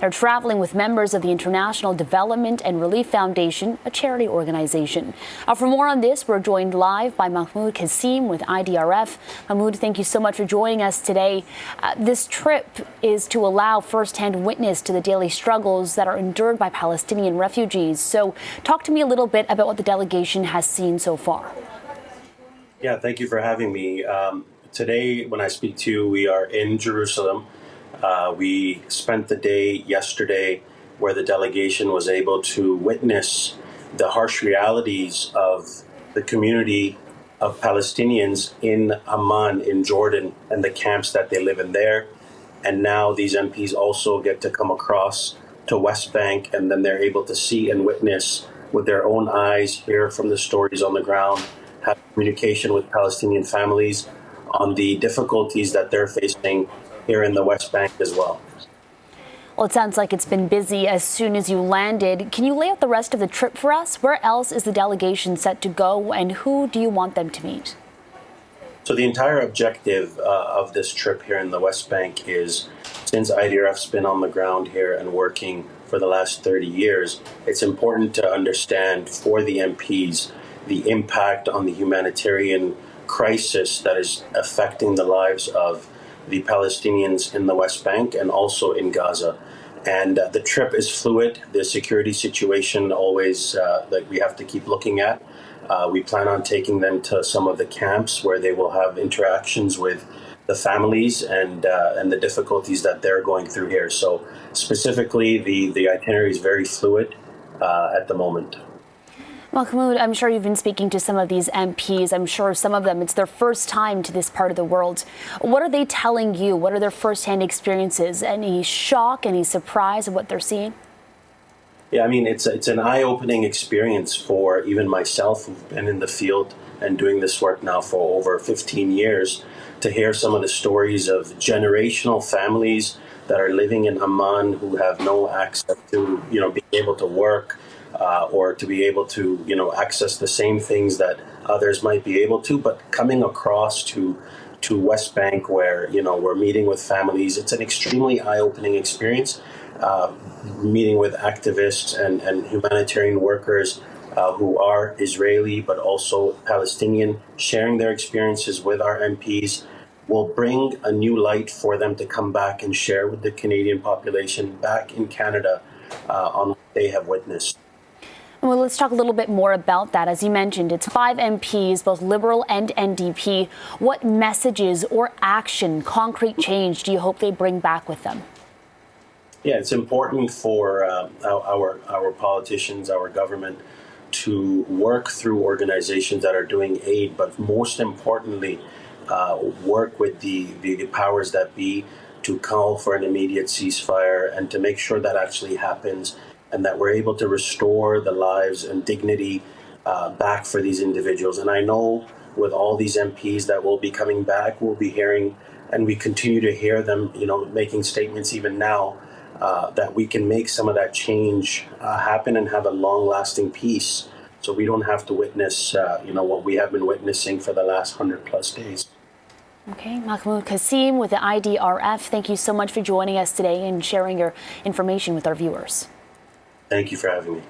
They're traveling with members of the International Development and Relief Foundation, a charity organization. For more on this, we're joined live by Mahmoud Kasim with IDRF. Mahmoud, thank you so much for joining us today. This trip is to allow firsthand witness to the daily struggles that are endured by Palestinian refugees. So talk to me a little bit about what the delegation has seen so far. Yeah, thank you for having me. Today, when I speak to you, we are in Jerusalem. We spent the day yesterday where the delegation was able to witness the harsh realities of the community of Palestinians in Amman, in Jordan, and the camps that they live in there. And now these MPs also get to come across to West Bank, and then they're able to see and witness with their own eyes, hear from the stories on the ground, have communication with Palestinian families on the difficulties that they're facing here in the West Bank as well. Well, it sounds like it's been busy as soon as you landed. Can you lay out the rest of the trip for us? Where else is the delegation set to go, and who do you want them to meet? So the entire objective of this trip here in the West Bank is, since IDRF's been on the ground here and working for the last 30 years, it's important to understand for the MPs the impact on the humanitarian crisis that is affecting the lives of the Palestinians in the West Bank and also in Gaza. And the trip is fluid. The security situation always that we have to keep looking at. We plan on taking them to some of the camps where they will have interactions with the families and the difficulties that they're going through here. So specifically, the itinerary is very fluid at the moment. Mahmoud, I'm sure you've been speaking to some of these MPs. I'm sure some of them, it's their first time to this part of the world. What are they telling you? What are their firsthand experiences? Any shock, any surprise of what they're seeing? Yeah, I mean, it's an eye-opening experience for even myself, who've been in the field and doing this work now for over 15 years, to hear some of the stories of generational families that are living in Amman who have no access to, being able to work, or to be able to, access the same things that others might be able to, but coming across to West Bank where, we're meeting with families. It's an extremely eye-opening experience, meeting with activists and humanitarian workers who are Israeli but also Palestinian, sharing their experiences with our MPs will bring a new light for them to come back and share with the Canadian population back in Canada on what they have witnessed. Well, let's talk a little bit more about that. As you mentioned, it's 5 MPs, both Liberal and NDP. What messages or action, concrete change, do you hope they bring back with them? Yeah, it's important for our politicians, our government, to work through organizations that are doing aid, but most importantly, work with the powers that be to call for an immediate ceasefire and to make sure that actually happens, and that we're able to restore the lives and dignity back for these individuals. And I know with all these MPs that will be coming back, we'll be hearing, and we continue to hear them, making statements even now, that we can make some of that change happen and have a long-lasting peace, so we don't have to witness, what we have been witnessing for the last 100+ days. Okay, Mahmoud Kasim with the IDRF, thank you so much for joining us today and sharing your information with our viewers. Thank you for having me.